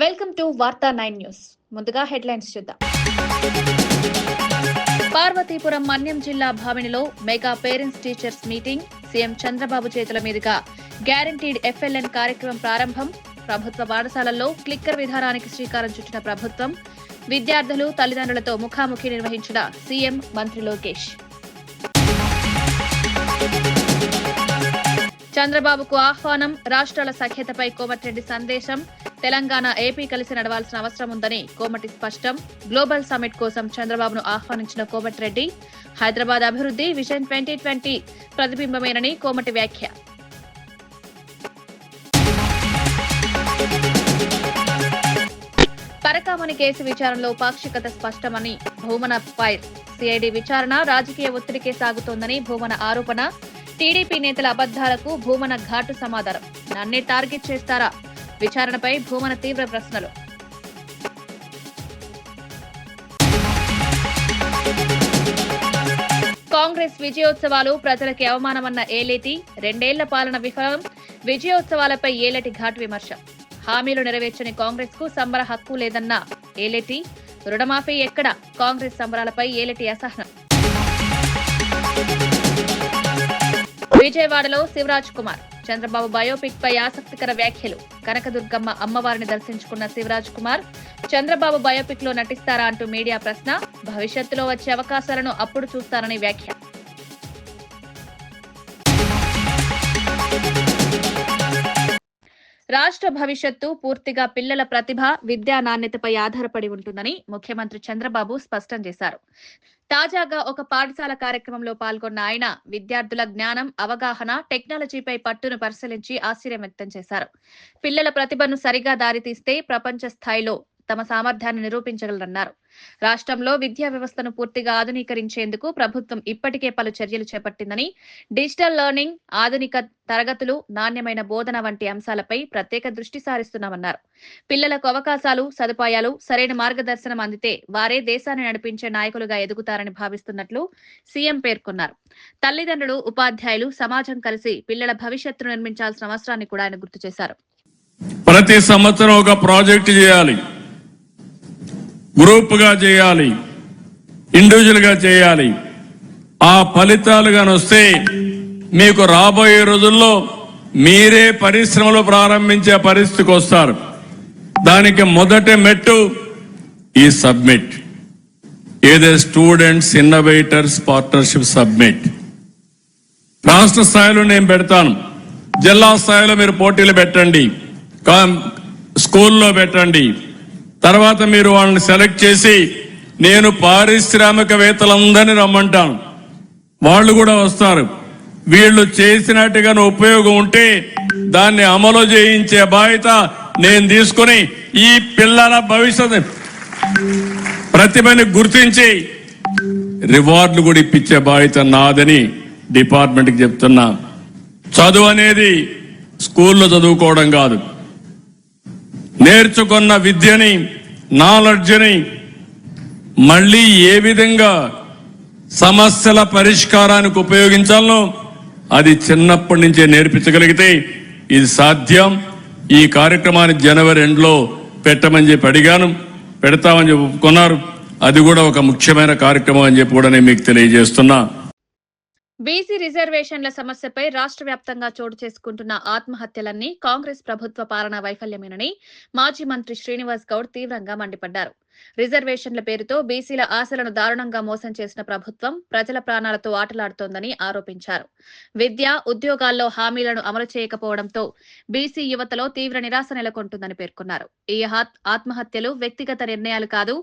Welcome to వార్తా 9 news. ముందుగా headlines చూద్దాం. పార్వతీపురం మన్యం జిల్లా భావినిలో mega parents teachers meeting. CM Chandrababu చేతుల మీదుగా గ్యారంటీడ్ ఎఫ్ఎల్ఎన్ కార్యక్రమం ప్రారంభం. ప్రభుత్వ పాఠశాలల్లో క్లిక్కర్ విధానానికి శ్రీకారం చుట్టిన ప్రభుత్వం. విద్యార్థులు తల్లిదండ్రులతో ముఖాముఖి నిర్వహించిన సీఎం మంత్రి లోకేష్. చంద్రబాబుకు ఆహ్వానం. రాష్ట్రాల సఖ్యతపై కోమటిరెడ్డి సందేశం. తెలంగాణ ఏపీ కలిసి నడవాల్సిన అవసరం ఉందని కోమటి స్పష్టం. గ్లోబల్ సమ్మిట్ కోసం చంద్రబాబును ఆహ్వానించిన కోమటిరెడ్డి. హైదరాబాద్ అభివృద్ధి విజన్ 2020 ప్రతిబింబమేనని కోమటి వ్యాఖ్య. పరకామణి కేసు విచారణలో పాక్షికత స్పష్టమని భూమన ఫైర్. సిఐడి విచారణ రాజకీయ ఒత్తిడికే సాగుతోందని భూమన ఆరోపణ. టీడీపీ నేతల అబద్దాలకు భూమన ఘాటు సమాధానం. నన్నే టార్గెట్ చేస్తారా? విచారణపై భూమన తీవ్ర ప్రశ్నలు. కాంగ్రెస్ విజయోత్సవాలు ప్రజలకి అవమానమన్న ఏలేటి. 2 ఏళ్ల పాలన విఫలం. విజయోత్సవాలపై ఏలేటి ఘాటు విమర్శ. హామీలు నెరవేర్చని కాంగ్రెస్ కు సంబర హక్కు లేదన్న ఏలేటి. రుణమాఫీ ఎక్కడ? కాంగ్రెస్ సంబరాలపై ఏలేటి అసహనం. విజయవాడలో శివరాజ్ కుమార్. చంద్రబాబు బయోపిక్ పై ఆసక్తికర వ్యాఖ్యలు. కనకదుర్గమ్మ అమ్మవారిని దర్శించుకున్న శివరాజ్ కుమార్ చంద్రబాబు బయోపిక్ లో నటిస్తారా అంటూ మీడియా ప్రశ్న. భవిష్యత్తులో వచ్చే అవకాశాలను అప్పుడు చూస్తారని వ్యాఖ్య. రాష్ట్ర భవిష్యత్తు పూర్తిగా పిల్లల ప్రతిభ, విద్యా నాణ్యతపై ఆధారపడి ఉంటుందని ముఖ్యమంత్రి చంద్రబాబు స్పష్టం చేశారు. తాజాగా ఒక పాఠశాల కార్యక్రమంలో పాల్గొన్న ఆయన విద్యార్థుల జ్ఞానం, అవగాహన, టెక్నాలజీపై పట్టును పరిశీలించి ఆశ్చర్యం వ్యక్తం చేశారు. పిల్లల ప్రతిభను సరిగా దారితీస్తే ప్రపంచ స్థాయిలో తమ సామర్థ్యాన్ని నిరూపించగలరన్నారు. రాష్ట్రంలో విద్యా వ్యవస్థను పూర్తిగా ఆధునీకరించేందుకు ప్రభుత్వం ఇప్పటికే పలు చర్యలు చేపట్టిందని, డిజిటల్ లెర్నింగ్, ఆధునిక తరగతులు, నాణ్యమైన బోధన వంటి అంశాలపై ప్రత్యేక దృష్టి సారిస్తున్నామన్నారు. పిల్లలకు అవకాశాలు, సదుపాయాలు, సరైన మార్గదర్శనం అందితే వారే దేశాన్ని నడిపించే నాయకులుగా ఎదుగుతారని భావిస్తున్నట్లు సీఎం పేర్కొన్నారు. తల్లిదండ్రులు, ఉపాధ్యాయులు, సమాజం కలిసి పిల్లల భవిష్యత్తును నిర్మించాల్సిన అవసరాన్ని కూడా ఆయన గుర్తు చేశారు. ప్రతి సంవత్సరం ఒక ప్రాజెక్టు చేయాలి, గ్రూప్ గా చేయాలి, ఇండివిజువల్ గా చేయాలి. ఆ ఫలితాలుగా వస్తే మీకు రాబోయే రోజుల్లో మీరే పరిశ్రమలు ప్రారంభించే పరిస్థితికి వస్తారు. దానికి మొదటి మెట్టు ఈ సబ్మిట్, ఏదే స్టూడెంట్స్ ఇన్నోవేటర్స్ పార్ట్నర్షిప్ సబ్మిట్. రాష్ట్ర స్థాయిలో నేను పెడతాను, జిల్లా స్థాయిలో మీరు పోటీలు పెట్టండి, స్కూల్లో పెట్టండి. తర్వాత మీరు వాళ్ళని సెలెక్ట్ చేసి నేను పారిశ్రామికవేత్తలందరినీ రమ్మంటాను, వాళ్ళు కూడా వస్తారు. వీళ్ళు చేసినట్టుగా ఉపయోగం ఉంటే దాన్ని అమలు చేయించే బాధ్యత నేను తీసుకుని ఈ పిల్లల భవిష్యత్ ప్రతిభని గుర్తించి రివార్డులు కూడా ఇప్పించే బాధ్యత నాదని డిపార్ట్మెంట్కి చెప్తున్నా. చదువు అనేది స్కూల్లో చదువుకోవడం కాదు, నేర్చుకున్న విద్యని, నాలెడ్జ్ని మళ్లీ ఏ విధంగా సమస్యల పరిష్కారానికి ఉపయోగించాలో అది చిన్నప్పటి నుంచే నేర్పించగలిగితే ఇది సాధ్యం. ఈ కార్యక్రమాన్ని జనవరి 2లో పెట్టమని చెప్పి అడిగాను, పెడతామని చెప్పి ఒప్పుకున్నారు. అది కూడా ఒక ముఖ్యమైన కార్యక్రమం అని చెప్పి కూడా నేను మీకు తెలియజేస్తున్నా. బీసీ రిజర్వేషన్ల సమస్యపై రాష్ట్ర వ్యాప్తంగా చోటు చేసుకుంటున్న ఆత్మహత్యలన్నీ కాంగ్రెస్ ప్రభుత్వ పాలనా వైఫల్యమేనని మాజీ మంత్రి శ్రీనివాస్ గౌడ్ తీవ్రంగా మండిపడ్డారు. రిజర్వేషన్ల పేరుతో బీసీల ఆశలను దారుణంగా మోసం చేసిన ప్రభుత్వం ప్రజల ప్రాణాలతో ఆటలాడుతోందని ఆరోపించారు. విద్య, ఉద్యోగాల్లో హామీలను అమలు చేయకపోవడంతో బీసీ యువతలో తీవ్ర నిరాశ నెలకొంటుందని పేర్కొన్నారు. ఈ ఆత్మహత్యలు వ్యక్తిగత నిర్ణయాలు కాదు,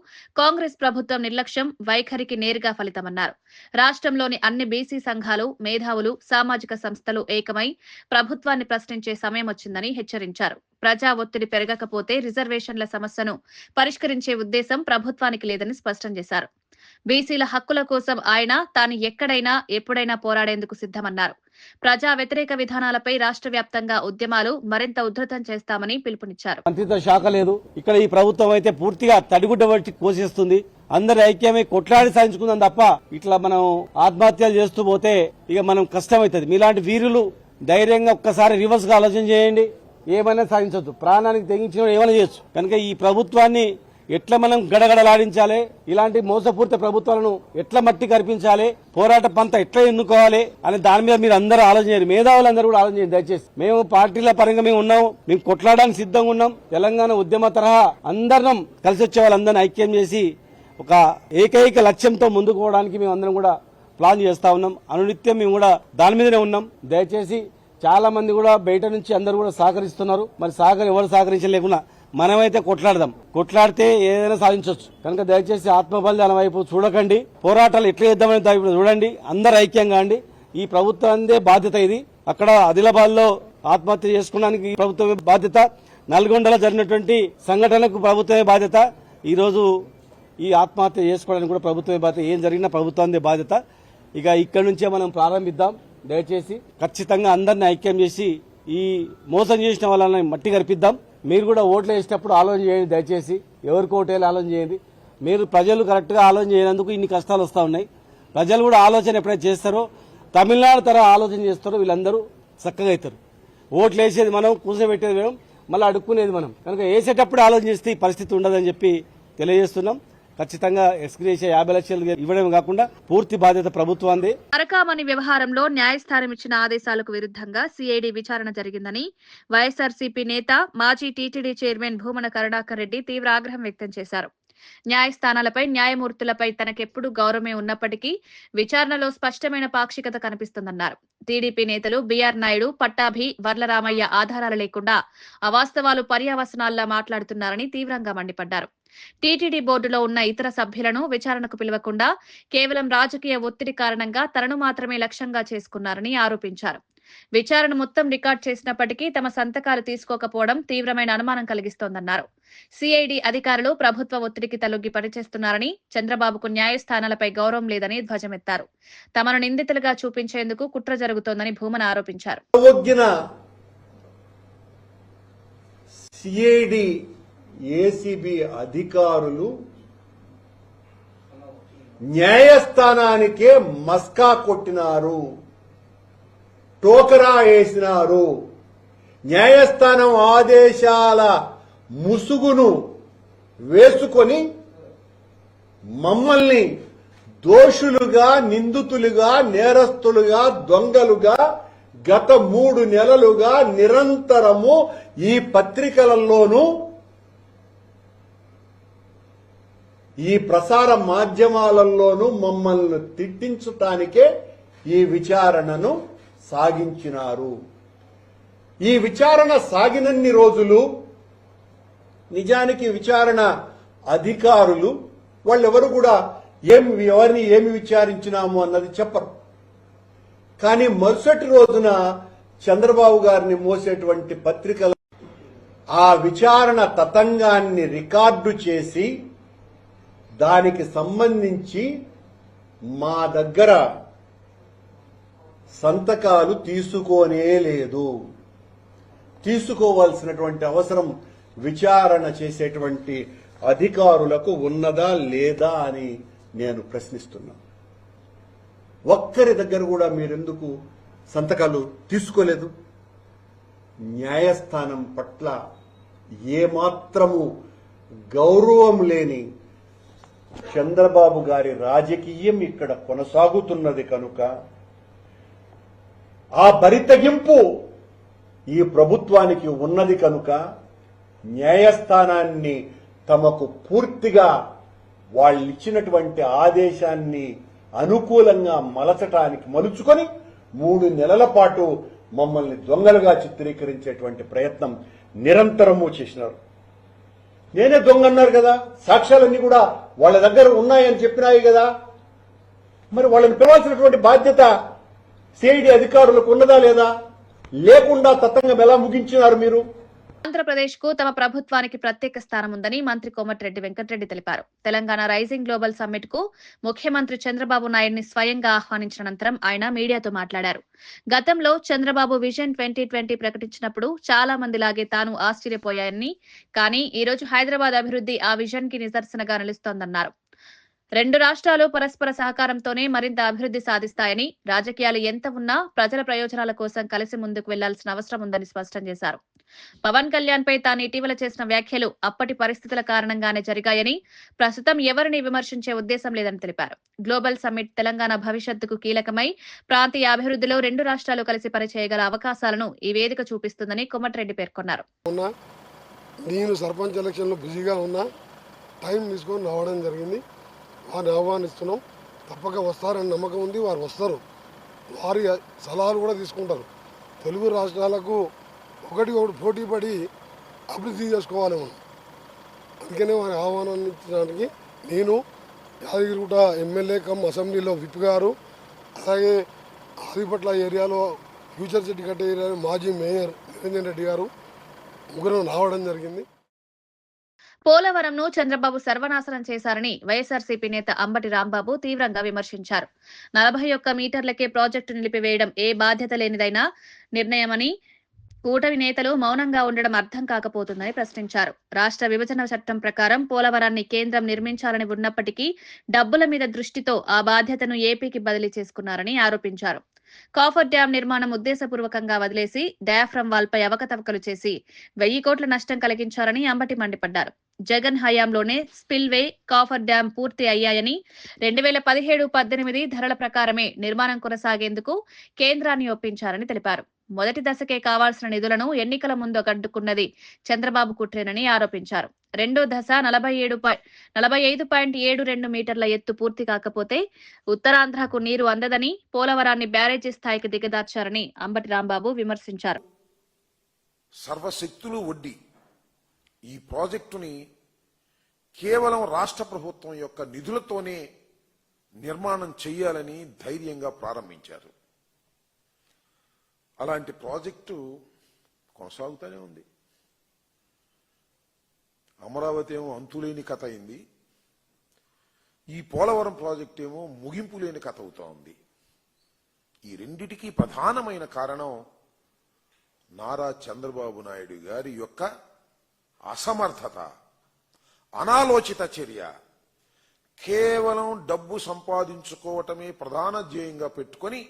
కాంగ్రెస్ ప్రభుత్వం నిర్లక్ష్యం, వైఖరికి నేరుగా ఫలితమన్నారు. రాష్ట్రంలోని అన్ని బీసీ సంఘాలు, మేధావులు, సామాజిక సంస్థలు ఏకమై ప్రభుత్వాన్ని ప్రశ్నించే సమయం వచ్చిందని హెచ్చరించారు. ప్రజా ఒత్తిడి పెరగకపోతే రిజర్వేషన్ల సమస్యను పరిష్కరించే ఉద్దేశం ప్రభుత్వానికి లేదని స్పష్టం చేశారు. బీసీల హక్కుల కోసం ఆయన తాను ఎక్కడైనా ఎప్పుడైనా పోరాడేందుకు సిద్ధమన్నారు. ప్రజా వ్యతిరేక విధానాలపై రాష్ట్ర వ్యాప్తంగా ఉద్యమాలు మరింత ఉధృతం చేస్తామని పిలుపునిచ్చారు. మంత్రిత్వ శాఖ లేదు, ఇక్కడ ఈ ప్రభుత్వం అయితే పూర్తిగా తడిగుడ్డ వచ్చి కోసేస్తుంది. అందరి ఐక్యమై కొట్లాడి సాధించుకుందాం తప్ప ఇట్లా మనం ఆత్మహత్యలు చేస్తూ పోతే ఇక మనం కష్టమవుతుంది. మీలాంటి వీరులు ధైర్యంగా ఒక్కసారి రివర్స్ గా ఆలోచన చేయండి. ఏమైనా సాధించవచ్చు, ప్రాణానికి తెగించిన ఏమైనా చేయొచ్చు. కనుక ఈ ప్రభుత్వాన్ని ఎట్లా మనం గడగడలాడించాలి, ఇలాంటి మోసపూరిత ప్రభుత్వాలను ఎట్లా మట్టి కనిపించాలి, పోరాట పంత ఎట్లా ఎన్నుకోవాలి అనే దాని మీద మీరు అందరూ ఆలోచన చేయండి. మేధావులందరూ కూడా ఆలోచన చేయండి దయచేసి. మేము పార్టీల పరంగా మేము ఉన్నాం, మేము కొట్లాడడానికి సిద్ధంగా ఉన్నాం. తెలంగాణ ఉద్యమ తరహా అందరం కలిసి వచ్చే వాళ్ళందరినీ ఐక్యం చేసి ఒక ఏకైక లక్ష్యంతో ముందుకు పోవడానికి మేము అందరం కూడా ప్లాన్ చేస్తా ఉన్నాం. అనునిత్యం మేము కూడా దాని మీదనే ఉన్నాం. దయచేసి చాలా మంది కూడా బయట నుంచి అందరూ కూడా సహకరిస్తున్నారు. మరి ఎవరు సహకరించలేకున్నా మనమైతే కొట్లాడితే ఏదైనా సాధించవచ్చు. కనుక దయచేసి ఆత్మబలిదానం వైపు చూడకండి, పోరాటాలు ఎట్లా చేద్దామని ఇప్పుడు చూడండి. అందరు ఐక్యంగా అండి. ఈ ప్రభుత్వందే బాధ్యత ఇది. అక్కడ ఆదిలాబాద్ లో ఆత్మహత్య చేసుకోవడానికి ప్రభుత్వమే బాధ్యత, నల్గొండలో జరిగినటువంటి సంఘటనకు ప్రభుత్వమే బాధ్యత, ఈ రోజు ఈ ఆత్మహత్య చేసుకోవడానికి కూడా ప్రభుత్వమే బాధ్యత. ఏం జరిగినా ప్రభుత్వందే బాధ్యత. ఇక ఇక్కడ నుంచే మనం ప్రారంభిద్దాం. దయచేసి ఖచ్చితంగా అందరిని ఐక్యం చేసి ఈ మోసం చేసిన వాళ్ళని మట్టి కరిపిద్దాం. మీరు కూడా ఓట్లు వేసేటప్పుడు ఆలోచన చేయండి. దయచేసి ఎవరికి ఓటేయాలి ఆలోచన చేయండి. మీరు ప్రజలు కరెక్ట్ గా ఆలోచన చేయనందుకు ఇన్ని కష్టాలు వస్తూ ఉన్నాయి. ప్రజలు కూడా ఆలోచన ఎప్పుడైతే చేస్తారో, తమిళనాడు తర ఆలోచన చేస్తారో వీళ్ళందరూ చక్కగా అవుతారు. ఓట్లు వేసేది మనం, కూర్చోబెట్టేది మనం, మళ్ళీ అడుక్కునేది మనం. కనుక వేసేటప్పుడు ఆలోచన చేస్తే ఈ పరిస్థితి ఉండదని చెప్పి తెలియజేస్తున్నాం. ఖచ్చితంగా ఎక్స్గ్రేషియా 50 లక్షలు ఇవ్వడం కాకుండా పూర్తి బాధ్యత ప్రభుత్వాన్ని. అరకామణి వ్యవహారంలో న్యాయస్థానం ఇచ్చిన ఆదేశాలకు విరుద్ధంగా సిఐడి విచారణ జరిగిందని వైఎస్ఆర్సీపీ నేత మాజీ టీటీడీ చైర్మన్ భూమన కరుణాకర్ రెడ్డి తీవ్ర ఆగ్రహం వ్యక్తం చేశారు. న్యాయస్థానాలపై, న్యాయమూర్తులపై తనకెప్పుడు గౌరవమే ఉన్నప్పటికీ విచారణలో స్పష్టమైన పాక్షికత కనిపిస్తుందన్నారు. టీడీపీ నేతలు బీఆర్ నాయుడు, పట్టాభి, వర్లరామయ్య ఆధారాలు లేకుండా అవాస్తవాలు పర్యావసనాల్లా మాట్లాడుతున్నారని తీవ్రంగా మండిపడ్డారు. టీటీడీ బోర్డులో ఉన్న ఇతర సభ్యులను విచారణకు పిలవకుండా కేవలం రాజకీయ ఒత్తిడి కారణంగా తనను మాత్రమే లక్ష్యంగా చేసుకున్నారని ఆరోపించారు. విచారణ మొత్తం రికార్డు చేసినప్పటికీ తమ సంతకాలు తీసుకోకపోవడం తీవ్రమైన అనుమానం కలిగిస్తోందన్నారు. సిఐడి అధికారులు ప్రభుత్వ ఒత్తిడికి తలొగ్గి పనిచేస్తున్నారని, చంద్రబాబుకు న్యాయస్థానాలపై గౌరవం లేదని ధ్వజమెత్తారు. తమను నిందితులుగా చూపించేందుకు కుట్ర జరుగుతోందని భూమన ఆరోపించారు. సిఐడి ఏసీబీ అధికారులు న్యాయస్థానానికే మస్కా కొట్టినారు, టోకరా వేసినారు. న్యాయస్థానం ఆదేశాల ముసుగును వేసుకొని మమ్మల్ని దోషులుగా, నిందితులుగా, నేరస్తులుగా, దొంగలుగా గత 3 నెలలుగా నిరంతరము ఈ పత్రికలలోనూ ఈ ప్రసార మాధ్యమాలలోనూ మమ్మల్ని తిట్టించటానికే ఈ విచారణను సాగించినారు. ఈ విచారణ సాగినన్ని రోజులు నిజానికి విచారణ అధికారులు వాళ్ళెవరు కూడా ఎవరిని ఏమి విచారించినాము అన్నది చెప్పరు. కానీ మరుసటి రోజున చంద్రబాబు గారిని మోసేటువంటి పత్రికలు ఆ విచారణ తతంగాన్ని రికార్డు చేసి దానికి సంబంధించి మా దగ్గర సంతకాలు తీసుకోనే లేదు. తీసుకోవాల్సినటువంటి అవసరం విచారణ చేసేటువంటి అధికారులకు ఉన్నదా లేదా అని నేను ప్రశ్నిస్తున్నా. ఒక్కరి దగ్గర కూడా మీరెందుకు సంతకాలు తీసుకోలేదు? న్యాయస్థానం పట్ల ఏమాత్రము గౌరవం లేని చంద్రబాబు గారి రాజకీయం ఇక్కడ కొనసాగుతున్నది కనుక ఆ బరితెగింపు ఈ ప్రభుత్వానికి ఉన్నది కనుక న్యాయస్థానాన్ని తమకు పూర్తిగా వాళ్ళిచ్చినటువంటి ఆదేశాన్ని అనుకూలంగా మలుచుకొని 3 నెలల పాటు మమ్మల్ని దొంగలుగా చిత్రీకరించేటువంటి ప్రయత్నం నిరంతరము చేసినారు. నేనే దొంగ అన్నారు కదా, సాక్ష్యాలన్నీ కూడా వాళ్ళ దగ్గర ఉన్నాయని చెప్పినాయి కదా, మరి వాళ్ళని పిలవాల్సినటువంటి బాధ్యత సిఐడి అధికారులకు ఉన్నదా లేదా? లేకుండా తతంగం ఎలా ముగించినారు మీరు? ఆంధ్రప్రదేశ్ కు తమ ప్రభుత్వానికి ప్రత్యేక స్థానం ఉందని మంత్రి కోమటిరెడ్డి వెంకటరెడ్డి తెలిపారు. తెలంగాణ రైజింగ్ గ్లోబల్ సమ్మిట్ కు ముఖ్యమంత్రి చంద్రబాబు నాయుడిని స్వయంగా ఆహ్వానించిన అనంతరం ఆయన మీడియాతో మాట్లాడారు. గతంలో చంద్రబాబు విజన్ 2020 ప్రకటించినప్పుడు చాలా మందిలాగే తాను ఆశ్చర్యపోయాయని, కానీ ఈ రోజు హైదరాబాద్ అభివృద్ధి ఆ విజన్ కి నిదర్శనగా నిలుస్తోందన్నారు. రెండు రాష్ట్రాలు పరస్పర సహకారంతోనే మరింత అభివృద్ధి సాధిస్తాయని, రాజకీయాలు ఎంత ఉన్నా ప్రజల ప్రయోజనాల కోసం కలిసి ముందుకు వెళ్లాల్సిన అవసరం ఉందని స్పష్టం చేశారు. పవన్ కళ్యాణ్ పై తాను ఇటీవల చేసిన వ్యాఖ్యలు అప్పటి పరిస్థితుల కారణంగానే జరిగాయని, ప్రస్తుతం ఎవరిని విమర్శించే ఉద్దేశం లేదని తెలిపారు. గ్లోబల్ సమ్మిట్ తెలంగాణ భవిష్యత్తుకు కీలకమై ప్రాంతీయ అభివృద్ధిలో రెండు రాష్ట్రాలు కలిసి పనిచేయగల అవకాశాలను ఈ వేదిక చూపిస్తుందని కోమటిరెడ్డి పేర్కొన్నారు. నేను సర్పంచ్ ఎలక్షన్లో బిజీగా ఉన్నా, టైం తీసుకొని రావడం జరిగింది. వారిని ఆహ్వానిస్తున్నాం. తప్పక వస్తారని నమ్మకం ఉంది. వారు వస్తారు. వారి సలహాలు కూడా తీసుకుంటారు. తెలుగు రాష్ట్రాలకు ఒకటి పోటీ పడి అభివృద్ధి చేసుకోవాలి మనం. అందుకనే వారి ఆహ్వానించడానికి నేను యాదగిరిగుట్ట ఎమ్మెల్యే కమ్ అసెంబ్లీలో విప్ గారు, అలాగే ఆదిపట్ల ఏరియాలో ఫ్యూచర్ సిటీ కట్టే ఏరియాలో మాజీ మేయర్ నిరంజన్ రెడ్డి గారు ముగ్గురు రావడం జరిగింది. పోలవరంను చంద్రబాబు సర్వనాశనం చేశారని వైఎస్ఆర్సీపీ నేత అంబటి రాంబాబు తీవ్రంగా విమర్శించారు. 41 మీటర్లకే ప్రాజెక్టు నిలిపివేయడం ఏ బాధ్యత లేనిదైనా నిర్ణయమని, కూటమి నేతలు మౌనంగా ఉండడం అర్థం కాకపోతుందని ప్రశ్నించారు. రాష్ట్ర విభజన చట్టం ప్రకారం పోలవరాన్ని కేంద్రం నిర్మించాలని ఉన్నప్పటికీ డబ్బుల మీద దృష్టితో ఆ బాధ్యతను ఏపీకి బదిలీ చేసుకున్నారని ఆరోపించారు. కాఫర్ డ్యాం నిర్మాణం ఉద్దేశపూర్వకంగా వదిలేసి డయాఫ్రమ్ వాల్ పై అవకతవకలు చేసి 1000 కోట్ల నష్టం కలిగించారని అంబటి మండిపడ్డారు. జగన్ హయాంలోనే స్పిల్వే, కాఫర్ డ్యాం పూర్తి అయ్యాయని, 2017-18 ధరల ప్రకారమే నిర్మాణం కొనసాగేందుకు కేంద్రాన్ని ఒప్పించారని తెలిపారు. మొదటి దశకే కావాల్సిన నిధులను ఎన్నికల ముందు అడ్డుకున్నది చంద్రబాబు కుట్రేనని ఆరోపించారు. రెండో దశ 45.72 మీటర్ల ఎత్తు పూర్తి కాకపోతే ఉత్తరాంధ్రకు నీరు అందదని, పోలవరాన్ని బ్యారేజీ స్థాయికి దిగదార్చారని అంబటి రాంబాబు విమర్శించారు. సర్వశక్తులు ఒడ్డి ఈ ప్రాజెక్టుని కేవలం రాష్ట్ర ప్రభుత్వం యొక్క నిధులతోనే నిర్మాణం చేయాలని ధైర్యంగా ప్రారంభించారు. అలాంటి ప్రాజెక్టు కొనసాగుతూనే ఉంది. అమరావతి ఏమో అంతులేని కథ అయింది. ఈ పోలవరం ప్రాజెక్టు ఏమో ముగింపు లేని కథ అవుతా ఉంది. ఈ రెండిటికి ప్రధానమైన కారణం నారా చంద్రబాబు నాయుడు గారి యొక్క అసమర్థత, అనాలోచిత చర్య. కేవలం డబ్బు సంపాదించుకోవటమే ప్రధాన ధ్యేయంగా పెట్టుకొని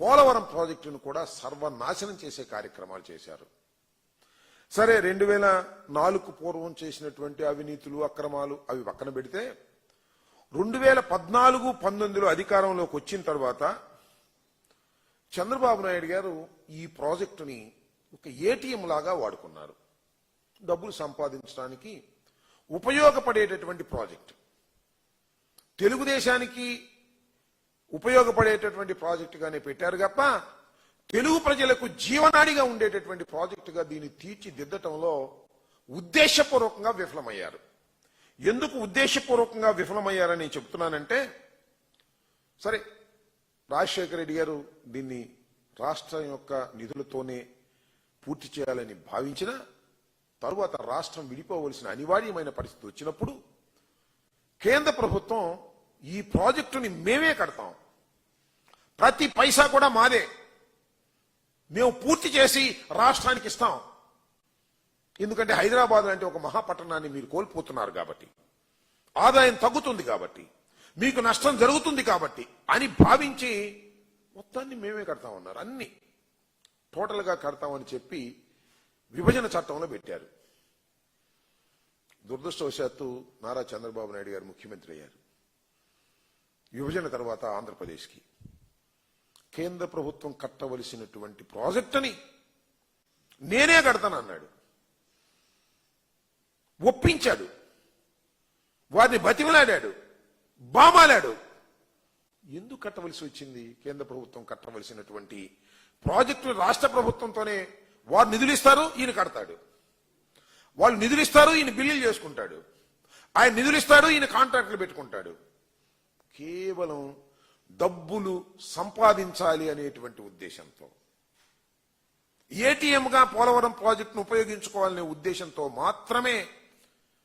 పోలవరం ప్రాజెక్టును కూడా సర్వనాశనం చేసే కార్యక్రమాలు చేశారు. సరే, 2004 పూర్వం చేసినటువంటి అవినీతులు, అక్రమాలు అవి పక్కన పెడితే 2014-19లో అధికారంలోకి వచ్చిన తర్వాత చంద్రబాబు నాయుడు గారు ఈ ప్రాజెక్టుని ఒక ఏటీఎం లాగా వాడుకున్నారు. డబ్బులు సంపాదించడానికి ఉపయోగపడేటటువంటి ప్రాజెక్టు, తెలుగుదేశానికి ఉపయోగపడేటటువంటి ప్రాజెక్టుగానే పెట్టారు తప్ప తెలుగు ప్రజలకు జీవనాడిగా ఉండేటటువంటి ప్రాజెక్టుగా దీన్ని తీర్చిదిద్దటంలో ఉద్దేశపూర్వకంగా విఫలమయ్యారు. ఎందుకు ఉద్దేశపూర్వకంగా విఫలమయ్యారని చెప్తున్నానంటే, సరే రాజశేఖర రెడ్డి గారు దీన్ని రాష్ట్రం యొక్క నిధులతోనే పూర్తి చేయాలని భావించిన తరువాత రాష్ట్రం విడిపోవలసిన అనివార్యమైన పరిస్థితి వచ్చినప్పుడు కేంద్ర ప్రభుత్వం ఈ ప్రాజెక్టుని మేమే కడతాం, ప్రతి పైసా కూడా మాదే, మేము పూర్తి చేసి రాష్ట్రానికి ఇస్తాం, ఎందుకంటే హైదరాబాద్ లాంటి ఒక మహాపట్టణాన్ని మీరు కోల్పోతున్నారు కాబట్టి, ఆదాయం తగ్గుతుంది కాబట్టి, మీకు నష్టం జరుగుతుంది కాబట్టి అని భావించి మొత్తాన్ని మేమే కడతామన్నారు. అన్ని టోటల్గా కడతామని చెప్పి విభజన చట్టంలో పెట్టారు. దురదృష్టవశాత్తు నారా చంద్రబాబు నాయుడు గారు ముఖ్యమంత్రి అయ్యారు. విభజన తర్వాత ఆంధ్రప్రదేశ్కి కేంద్ర ప్రభుత్వం కట్టవలసినటువంటి ప్రాజెక్టుని నేనే కడతానన్నాడు. ఒప్పించాడు, వారిని బతిమలాడాడు, బామాలాడు. ఎందుకు కట్టవలసి వచ్చింది? కేంద్ర ప్రభుత్వం కట్టవలసినటువంటి ప్రాజెక్టులు రాష్ట్ర ప్రభుత్వంతోనే వారు నిధులు ఇస్తారు, ఈయన కడతాడు. వాళ్ళు నిధులు ఇస్తారు, ఈయన బిల్లులు చేసుకుంటాడు. ఆయన నిధులు ఇస్తాడు, ఈయన కాంట్రాక్టులు పెట్టుకుంటాడు. కేవలం డబ్బులు సంపాదించాలి అనేటువంటి ఉద్దేశంతో, ఏటీఎంగా పోలవరం ప్రాజెక్టును ఉపయోగించుకోవాలనే ఉద్దేశంతో మాత్రమే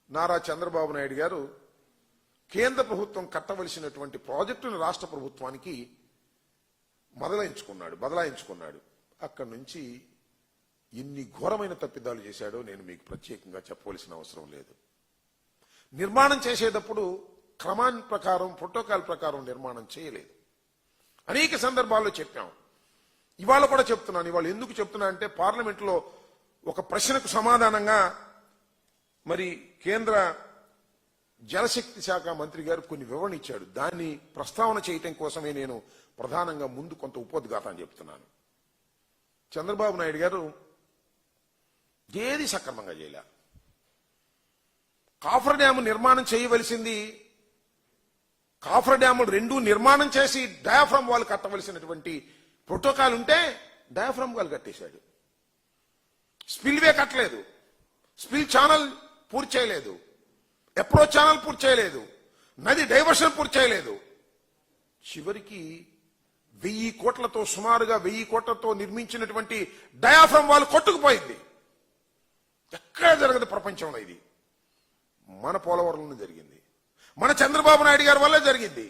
నారా చంద్రబాబు నాయుడు గారు కేంద్ర ప్రభుత్వం కట్టవలసినటువంటి ప్రాజెక్టును రాష్ట్ర ప్రభుత్వానికి బదలాయించుకున్నాడు. అక్కడి నుంచి ఎన్ని ఘోరమైన తప్పిదాలు చేశాడో నేను మీకు ప్రత్యేకంగా చెప్పవలసిన అవసరం లేదు. నిర్మాణం చేసేటప్పుడు క్రమాన్ని ప్రకారం ప్రోటోకాల్ ప్రకారం నిర్మాణం చేయలేదు. అనేక సందర్భాల్లో చెప్పాం. ఇవాళ కూడా చెప్తున్నాను. ఇవాళ ఎందుకు చెప్తున్నా అంటే పార్లమెంట్లో ఒక ప్రశ్నకు సమాధానంగా మరి కేంద్ర జలశక్తి శాఖ మంత్రి గారు కొన్ని వివరణ ఇచ్చాడు. దాన్ని ప్రస్తావన చేయటం కోసమే నేను ప్రధానంగా ముందు కొంత ఉపోద్ఘాతం చెప్తున్నాను. చంద్రబాబు నాయుడు గారు ఏది సక్రమంగా చేయలే. కాఫర్ డ్యాము నిర్మాణం చేయవలసింది, కాఫర్ డ్యాములు రెండూ నిర్మాణం చేసి డయాఫ్రమ్ వాల్ కట్టవలసినటువంటి ప్రోటోకాల్ ఉంటే డయాఫ్రమ్ వాల్ కట్టేశాడు. స్పిల్వే కట్టలేదు, స్పిల్ ఛానల్ పూర్తి చేయలేదు, అప్రోచ్ ఛానల్ పూర్తి చేయలేదు, నది డైవర్షన్ పూర్తి చేయలేదు. చివరికి 1000 కోట్లతో సుమారుగా 1000 కోట్లతో నిర్మించినటువంటి డయాఫ్రమ్ వాల్ కొట్టుకుపోయింది. ఎక్కడ జరగదు ప్రపంచంలో. ఇది మన పోలవరంలో జరిగింది, మన చంద్రబాబు నాయుడు గారి వల్ల జరిగింది.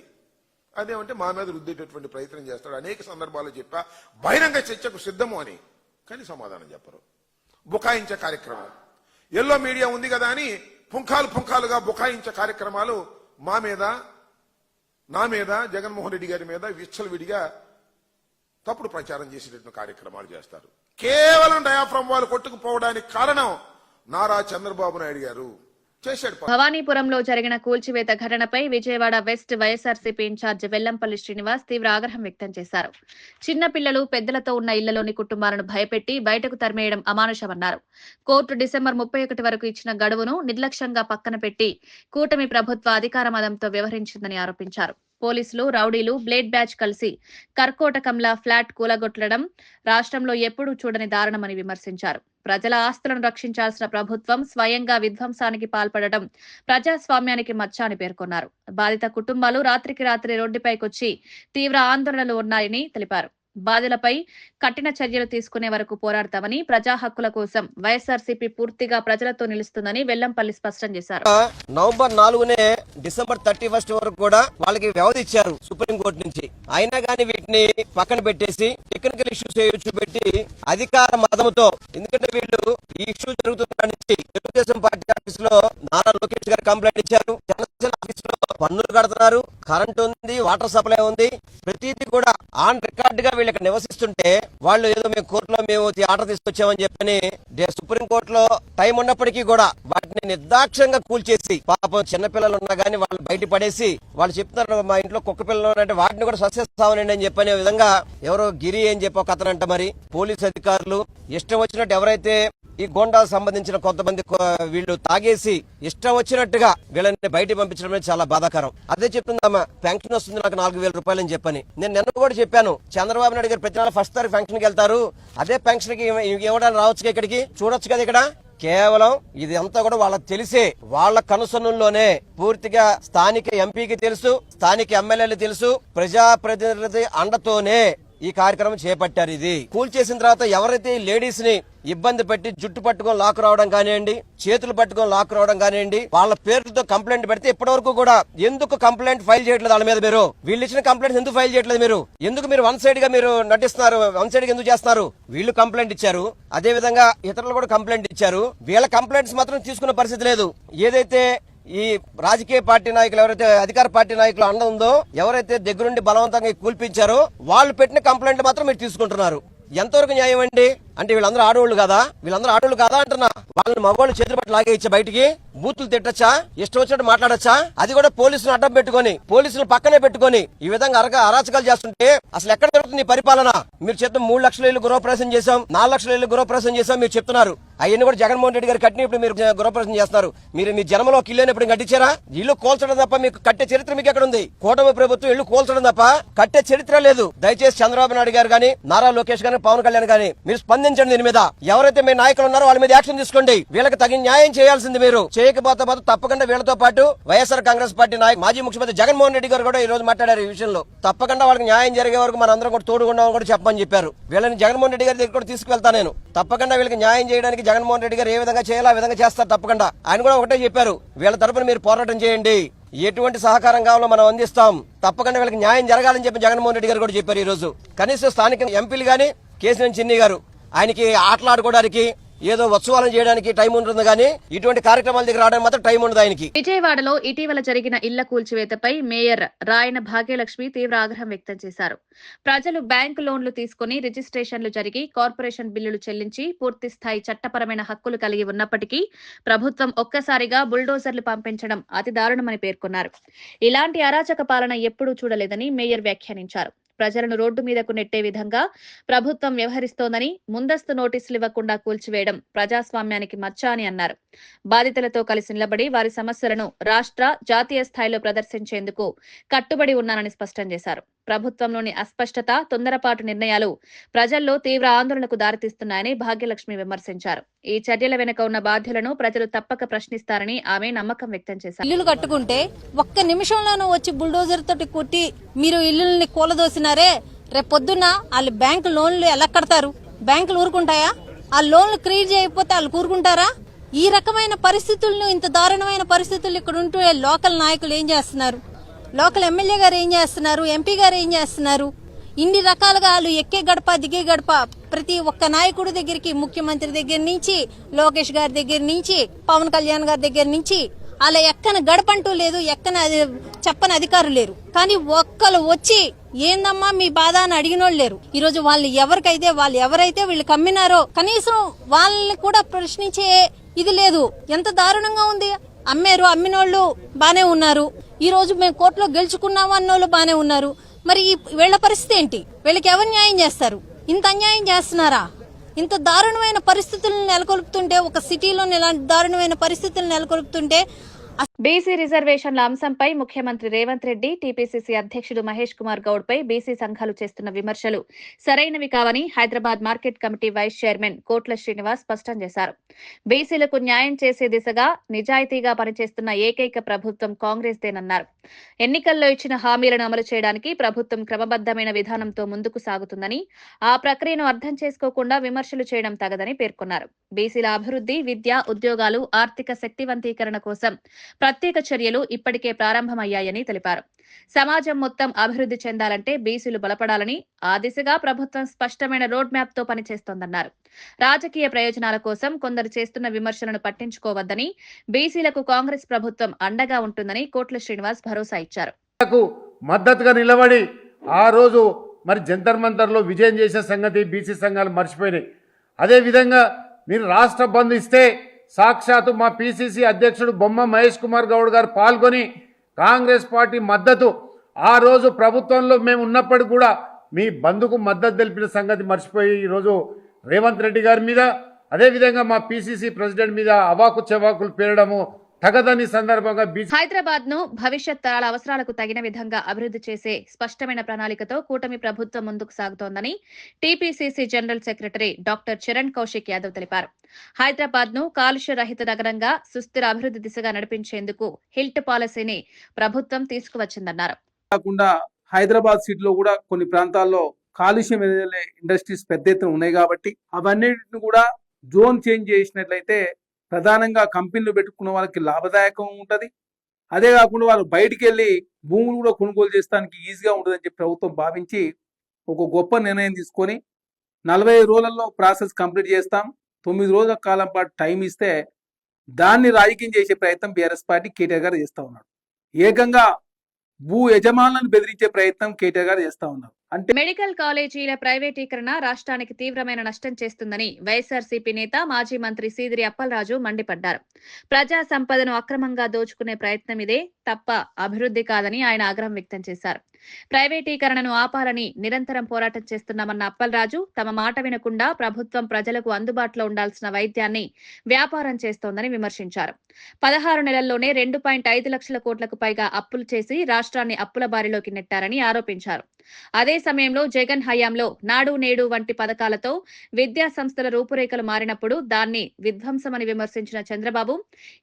అదేమంటే మా మీద రుద్దేటటువంటి ప్రయత్నం చేస్తాడు. అనేక సందర్భాల్లో చెప్పా బహిరంగ చర్చకు సిద్ధము అని, కానీ సమాధానం చెప్పరు. బుకాయించే కార్యక్రమం, ఎల్లో మీడియా ఉంది కదా అని పుంఖాలుగా బుకాయించే కార్యక్రమాలు మా మీద, నా మీద, జగన్మోహన్ రెడ్డి గారి మీద విచ్చలవిడిగా తప్పుడు ప్రచారం చేసేటటువంటి కార్యక్రమాలు చేస్తారు. కేవలం డయాఫ్రమ్ వాళ్ళు కొట్టుకుపోవడానికి కారణం నారా చంద్రబాబు నాయుడు గారు చేశాడు. భవానీపురంలో జరిగిన కూల్చివేత ఘటనపై విజయవాడ వెస్ట్ వైఎస్ఆర్సీపీ ఇన్ఛార్జ్ వెల్లంపల్లి శ్రీనివాస్ తీవ్ర ఆగ్రహం వ్యక్తం చేశారు. చిన్న పిల్లలు, పెద్దలతో ఉన్న ఇళ్లలోని కుటుంబాలను భయపెట్టి బయటకు తరిమేయడం అమానుషమన్నారు. కోర్టు డిసెంబర్ 31 వరకు ఇచ్చిన గడువును నిర్లక్ష్యంగా పక్కన పెట్టి కూటమి ప్రభుత్వ అధికార మదంతో వ్యవహరించిందని ఆరోపించారు. పోలీసులు, రౌడీలు, బ్లేడ్ బ్యాచ్ కలిసి కర్కోటకంలా ఫ్లాట్ కూలగొట్టడం రాష్ట్రంలో ఎప్పుడూ చూడని దారుణమని విమర్శించారు. ప్రజల ఆస్తులను రక్షించాల్సిన ప్రభుత్వం స్వయంగా విధ్వంసానికి పాల్పడడం ప్రజాస్వామ్యానికి మచ్చ అని పేర్కొన్నారు. బాధిత కుటుంబాలు రాత్రికి రాత్రి రోడ్డుపైకొచ్చి తీవ్ర ఆందోళనలు ఉన్నాయని తెలిపారు. బాధితులపై కఠిన చర్యలు తీసుకునే వరకు పోరాడతామని, ప్రజా హక్కుల కోసం వైఎస్ఆర్సీపీ పూర్తిగా ప్రజలతో నిలుస్తుందని వెల్లంపల్లి స్పష్టం చేశారు. నవంబర్ 4నే డిసెంబర్ 31 వరకు కూడా వాళ్ళకి వ్యవధి ఇచ్చారు సుప్రీంకోర్టు నుంచి. అయినా గానీ వీటిని పక్కన పెట్టేసి టెక్నికల్ ఇష్యూస్ చూపెట్టి అధికార మదముతో, ఎందుకంటే వీళ్ళు ఈ ఇష్యూ జరుగుతున్న నుంచి తెలుగుదేశం పార్టీ ఆఫీస్ లో నారా లోకేష్ గారు కంప్లైంట్ ఇచ్చారు, జనసేన ఆఫీస్ లో పన్నులు కడుతున్నారు, కరెంట్ ఉంది, వాటర్ సప్లై ఉంది, ప్రతిదీ కూడా ఆన్ రికార్డ్ గా వీళ్ళు ఇక్కడ నివసిస్తుంటే వాళ్ళు ఏదో మేము కోర్టులో మేము ఆర్డర్ తీసుకొచ్చామని చెప్పని సుప్రీంకోర్టులో టైం ఉన్నప్పటికీ కూడా వాటిని నిర్దాక్ష్యంగా కూల్చేసి, పాపం చిన్నపిల్లలు ఉన్నా గానీ వాళ్ళు బయట పడేసి వాళ్ళు చెప్తున్నారు మా ఇంట్లో కుక్క పిల్లలు అంటే వాటిని కూడా స్వచ్ఛస్తామనండి అని చెప్పనే విధంగా ఎవరో గిరి అని చెప్పి ఒక అతనంట. మరి పోలీసు అధికారులు ఇష్టం వచ్చినట్టు ఎవరైతే ఈ గోండాకు సంబంధించిన కొంతమంది వీళ్ళు తాగేసి ఇష్టం వచ్చినట్టుగా వీళ్ళని బయట పంపించడమే చాలా బాధాకరం. అదే చెప్తుందమ్మా, పెన్షన్ వస్తుంది నాకు 4000 రూపాయలు అని చెప్పని. నేను నిన్న కూడా చెప్పాను, చంద్రబాబు నాయుడు గారు ప్రతి నెల 1st తారీఖు పెన్షన్ కి వెళ్తారు, అదే పెన్షన్ కి ఇవ్వడానికి రావచ్చు, ఇక్కడికి చూడొచ్చు కదా. ఇక్కడ కేవలం ఇది అంతా కూడా వాళ్ళకి తెలిసే, వాళ్ళ కనుసన్నుల్లోనే పూర్తిగా స్థానిక ఎంపీకి తెలుసు, స్థానిక ఎమ్మెల్యేలు తెలుసు, ప్రజాప్రతినిధి అండతోనే ఈ కార్యక్రమం చేపట్టారు. ఇది కూల్చేసిన తర్వాత ఎవరైతే లేడీస్ ని ఇబ్బంది పెట్టి జుట్టు పట్టుకొని లాక్ రావడం కానివ్వండి, చేతులు పట్టుకొని లాక్ రావడం కానివ్వండి, వాళ్ళ పేర్లతో కంప్లైంట్ పెడితే ఇప్పటి వరకు కూడా ఎందుకు కంప్లైంట్ ఫైల్ చేయట్లేదు వాళ్ళ మీద? మీరు వీళ్ళు ఇచ్చిన కంప్లైంట్ ఎందుకు ఫైల్ చేయట్లేదు? ఎందుకు మీరు వన్ సైడ్ గా మీరు నటిస్తున్నారు? వన్ సైడ్ గా ఎందుకు చేస్తున్నారు? వీళ్ళు కంప్లైంట్ ఇచ్చారు, అదే విధంగా ఇతరులు కూడా కంప్లైంట్ ఇచ్చారు. వీళ్ళ కంప్లైంట్స్ మాత్రం తీసుకున్న పరిస్థితి లేదు. ఏదైతే ఈ రాజకీయ పార్టీ నాయకులు, ఎవరైతే అధికార పార్టీ నాయకులు అండ ఉందో, ఎవరైతే దగ్గరుండి బలవంతంగా కూల్పించారో వాళ్ళు పెట్టిన కంప్లైంట్ మాత్రం మీరు తీసుకుంటున్నారు. ఎంతవరకు న్యాయం అండి? అంటే వీళ్ళందరూ ఆడవాళ్ళు కాదా? వీళ్ళందరూ ఆడవాళ్ళు కాదా అంటున్నా. వాళ్ళని మగవాళ్ళు చేతులు పట్టి లాగేయచ్చా బయటికి? బూతులు తిట్టచ్చా? ఇష్టం వచ్చినట్టు మాట్లాడచ్చా? అది కూడా పోలీసులు అడ్డం పెట్టుకొని, పోలీసులు పక్కనే పెట్టుకొని ఈ విధంగా అరాచకాలు చేస్తుంటే అసలు ఎక్కడ జరుగుతుంది పరిపాలన? మీరు చెప్తున్న 3 లక్షల ఇల్లు గృహప్రవేశం చేశాం, 4 లక్షల ఇల్లు గృహప్రవేశం చేశాం మీరు చెప్తున్నారు. అవన్నీ కూడా జగన్మోహన్ రెడ్డి గారు కట్టిన ఇప్పుడు మీరు గృహప్రవేశం చేస్తున్నారు. మీరు మీ జన్మలో ఒక ఇల్లు ఎప్పుడు కట్టించారా? ఇల్లు కోల్చడం తప్ప మీకు కట్టే చరిత్ర మీకు ఎక్కడ ఉంది? కూటమి ప్రభుత్వం ఇల్లు కోల్చడం తప్ప కట్టే చరిత్ర లేదు. దయచేసి చంద్రబాబు నాయుడు గారు గానీ, నారా లోకేష్ గానీ, పవన్ కళ్యాణ్ గానీ మీరు స్పందించండి. దీని మీద ఎవరైతే మీ నాయకులు ఉన్నారో వాళ్ళ మీద యాక్షన్ తీసుకోండి. వీళ్ళకి తగిన న్యాయం చేయాల్సింది. మీరు చేయకపోతే తప్పకుండా వీళ్ళతో పాటు వైఎస్ఆర్ కాంగ్రెస్ పార్టీ నాయకులు, మాజీ ముఖ్యమంత్రి జగన్మోహన్ రెడ్డి గారు కూడా ఈ రోజు మాట్లాడారు ఈ విషయంలో. తప్పకుండా వాళ్ళకి న్యాయం జరిగే వరకు మన అందరం కూడా తోడుగుండామని కూడా చెప్పమని చెప్పారు. వీళ్ళని జగన్మోహన్ రెడ్డి గారి దగ్గర కూడా తీసుకువెళ్తా నేను. తప్పకుండా వీళ్ళకి న్యాయం చేయడానికి జగన్మోహన్ రెడ్డి గారు ఏ విధంగా చేయాలో ఆ విధంగా చేస్తారు తప్పకుండా. ఆయన కూడా ఒకటే చెప్పారు, వీళ్ళ తరపున మీరు పోరాటం చేయండి, ఎటువంటి సహకారం కావాలో మనం అందిస్తాం, తప్పకుండా వీళ్ళకి న్యాయం జరగాలని చెప్పి జగన్మోహన్ రెడ్డి గారు కూడా చెప్పారు. ఈ రోజు కనీసం స్థానిక ఎంపీలు గానీ, కేసీఆర్ చిన్ని గారు ఆయనకి ఆటలాడుకోవడానికి ఏదో ఉత్సవాలను చేయడానికి టైం ఉంటుంది కానీ ఇటువంటి కార్యక్రమాల దగ్గర రావడానికి మాత్రం టైం ఉండదు ఆయనకి. విజయవాడలో ఇటీవల జరిగిన ఇళ్ల కూల్చివేతపై మేయర్ రాయన భాగ్యలక్ష్మి తీవ్ర ఆగ్రహం వ్యక్తం చేశారు. ప్రజలు బ్యాంకు లోన్లు తీసుకుని రిజిస్ట్రేషన్లు జరిగి కార్పొరేషన్ బిల్లులు చెల్లించి పూర్తి స్థాయి చట్టపరమైన హక్కులు కలిగి ఉన్నప్పటికీ ప్రభుత్వం ఒక్కసారిగా బుల్డోజర్లు పంపించడం అతి దారుణమని పేర్కొన్నారు. ఇలాంటి అరాచక పాలన ఎప్పుడూ చూడలేదని మేయర్ వ్యాఖ్యానించారు. ప్రజలను రోడ్డు మీదకు నెట్టే విధంగా ప్రభుత్వం వ్యవహరిస్తోందని, ముందస్తు నోటీసులు ఇవ్వకుండా కూల్చివేయడం ప్రజాస్వామ్యానికి మచ్చ అని అన్నారు. బాధితులతో కలిసి నిలబడి వారి సమస్యలను రాష్ట్ర, జాతీయ స్థాయిలో ప్రదర్శించేందుకు కట్టుబడి ఉన్నానని స్పష్టం చేశారు. ప్రభుత్వంలోని అస్పష్టత, తొందరపాటు నిర్ణయాలు ప్రజల్లో తీవ్ర ఆందోళనకు దారితీస్తున్నాయని భాగ్యలక్ష్మి విమర్శించారు. ఈ చర్యల వెనుక ఉన్న బాధ్యులను ప్రజలు తప్పక ప్రశ్నిస్తారని ఆమె నమ్మకం వ్యక్తం చేశారు. ఇల్లులు కట్టుకుంటే ఒక్క నిమిషంలోనూ వచ్చి బుల్డోజర్ తోటి కొట్టి మీరు ఇల్లుల్ని కూలదోసినారే, రేపొద్దున వాళ్ళు బ్యాంకు లోన్లు ఎలా కడతారు? బ్యాంకులు ఊరుకుంటాయా? ఆ లోన్లు క్రియేట్ చేయకపోతే వాళ్ళు ఊరుకుంటారా? ఈ రకమైన పరిస్థితులను, ఇంత దారుణమైన పరిస్థితులు ఇక్కడ ఉంటూ లోకల్ నాయకులు ఏం చేస్తున్నారు? లోకల్ ఎమ్మెల్యే గారు ఏం చేస్తున్నారు? ఎంపీ గారు ఏం చేస్తున్నారు? ఇన్ని రకాలుగా వాళ్ళు ఎక్కే గడప దిగే గడప ప్రతి ఒక్క నాయకుడి దగ్గరికి, ముఖ్యమంత్రి దగ్గర నుంచి, లోకేష్ గారి దగ్గర నుంచి, పవన్ కళ్యాణ్ గారి దగ్గర నుంచి అలా ఎక్కన గడపంటూ లేదు, ఎక్కన చెప్పని అధికారులు లేరు. కానీ ఒక్కరు వచ్చి ఏందమ్మా మీ బాధ అని అడిగినోళ్ళు లేరు. ఈ రోజు వాళ్ళు ఎవరైతే వీళ్ళు కమ్మినారో కనీసం వాళ్ళని కూడా ప్రశ్నించే ఇది లేదు. ఎంత దారుణంగా ఉంది. అమ్మినోళ్ళు బానే ఉన్నారు, ఈ రోజు మేము కోర్టులో గెలుచుకున్నాము అన్నోళ్ళు బానే ఉన్నారు. మరి వీళ్ళ పరిస్థితి ఏంటి? వీళ్ళకి ఎవరు న్యాయం చేస్తారు? ఇంత అన్యాయం చేస్తున్నారా? ఇంత దారుణమైన పరిస్థితులను నెలకొల్పుతుంటే, ఒక సిటీలోని ఇలాంటి దారుణమైన పరిస్థితులను నెలకొల్పుతుంటే బీసీ రిజర్వేషన్ల అంశంపై ముఖ్యమంత్రి రేవంత్ రెడ్డి, టీపీసీసీ అధ్యక్షుడు మహేష్ కుమార్ గౌడ్ పై బీసీ సంఘాలు చేస్తున్న విమర్శలు సరైనవి కావని Hyderabad market committee vice chairman Kotla Srinivas స్పష్టం చేశారు. బీసీలకు న్యాయం చేసే దిశగా నిజాయితీగా పనిచేస్తున్న ఏకైక ప్రభుత్వం కాంగ్రెస్దేనన్నారు. ఎన్నికల్లో ఇచ్చిన హామీలను అమలు చేయడానికి ప్రభుత్వం క్రమబద్దమైన విధానంతో ముందుకు సాగుతుందని, ఆ ప్రక్రియను అర్థం చేసుకోకుండా విమర్శలు చేయడం తగదని పేర్కొన్నారు. బీసీల అభివృద్ధి, విద్య, ఉద్యోగాలు, ఆర్థిక శక్తివంతీకరణ కోసం ప్రత్యేక చర్యలు ఇప్పటికే ప్రారంభమయ్యాయని తెలిపారు. సమాజం మొత్తం అభివృద్ధి చెందాలంటే బీసీలు బలపడాలని, ఆ దిశగా ప్రభుత్వం స్పష్టమైన రోడ్ మ్యాప్ తో పనిచేస్తోందన్నారు. రాజకీయ ప్రయోజనాల కోసం కొందరు చేస్తున్న విమర్శలను పట్టించుకోవద్దని, బీసీలకు కాంగ్రెస్ ప్రభుత్వం అండగా ఉంటుందని కోట్ల శ్రీనివాస్ భరోసా ఇచ్చారు. మద్దతుగా నిలబడి ఆ రోజు మరి జంతర్ మంతర్ లో విజయం చేసే సంగతి బీసీ సంఘాలు మర్చిపోయినాయి. అదే విధంగా మీరు రాష్ట్ర బంద్ ఇస్తే సాక్షాత్తు మా పిసిసి అధ్యక్షుడు బొమ్మ మహేష్ కుమార్ గౌడ్ గారు పాల్గొని కాంగ్రెస్ పార్టీ మద్దతు, ఆ రోజు ప్రభుత్వంలో మేము ఉన్నప్పటికీ కూడా మీ బంద్కు మద్దతు తెలిపిన సంగతి మర్చిపోయి ఈరోజు రేవంత్ రెడ్డి గారి మీద, అదేవిధంగా మా పిసిసి ప్రెసిడెంట్ మీద అవాకు చెవాకులు పేరడము తగదని సందర్భంగా హైదరాబాద్ ను భవిష్యత్ తరాల అవసరాలకు తగిన విధంగా అభివృద్ధి చేసే స్పష్టమైన ప్రణాళికతో కూటమి ప్రభుత్వం ముందుకు సాగుతోందని TPCC general secretary doctor Charan Kaushik Yadav తెలిపారు. హైదరాబాద్ ను కాలుష్య రహిత నగరంగా సుస్థిర అభివృద్ధి దిశగా నడిపించేందుకు హిల్ట్ పాలసీని ప్రభుత్వం తీసుకువచ్చిందన్నారు. కాకుండా హైదరాబాద్ సిటీలో కూడా కొన్ని ప్రాంతాల్లో కాలుష్యం ఎదిలే ఇండస్ట్రీస్ పెద్ద ఎత్తున ఉన్నాయి కాబట్టి అవన్నిటిని కూడా జోన్ చేంజ్ చేసినట్లయితే ప్రధానంగా కంపెనీలు పెట్టుకున్న వాళ్ళకి లాభదాయకం ఉంటుంది. అదే కాకుండా వాళ్ళు బయటికి వెళ్ళి భూములు కూడా కొనుగోలు చేస్తానికి ఈజీగా ఉంటుందని చెప్పి ప్రభుత్వం భావించి ఒక గొప్ప నిర్ణయం తీసుకొని 45 రోజులలో ప్రాసెస్ కంప్లీట్ చేస్తాం, 9 రోజుల కాలం పాటు టైం ఇస్తే దాన్ని రాజకీయం చేసే ప్రయత్నం బీఆర్ఎస్ పార్టీ కేటీఆర్ గారు చేస్తూ ఉన్నాడు. ఏకంగా భూ యజమానులను బెదిరించే ప్రయత్నం కేటీఆర్ గారు చేస్తా ఉన్నారు. అంటే మెడికల్ కాలేజీల ప్రైవేటీకరణ రాష్ట్రానికి తీవ్రమైన నష్టం చేస్తుందని వైఎస్ఆర్సీపీ నేత, మాజీ మంత్రి సీదిరి అప్పలరాజు మండిపడ్డారు. ప్రజా సంపదను అక్రమంగా దోచుకునే ప్రయత్నం ఇదే తప్ప అభివృద్ధి కాదని ఆయన ఆగ్రహం వ్యక్తం చేశారు. ప్రైవేటీకరణను ఆపాలని నిరంతరం పోరాటం చేస్తున్నామన్న అప్పలరాజు, తమ మాట వినకుండా ప్రభుత్వం ప్రజలకు అందుబాటులో ఉండాల్సిన వైద్యాన్ని వ్యాపారం చేస్తోందని విమర్శించారు. 16 నెలల్లోనే 2.5 లక్షల కోట్లకు పైగా అప్పులు చేసి రాష్ట్రాన్ని అప్పుల బారిలోకి నెట్టారని ఆరోపించారు. అదే సమయంలో జగన్ హయాంలో నాడు నేడు వంటి పథకాలతో విద్యా సంస్థల రూపురేఖలు మారినప్పుడు దాన్ని విధ్వంసమని విమర్శించిన చంద్రబాబు,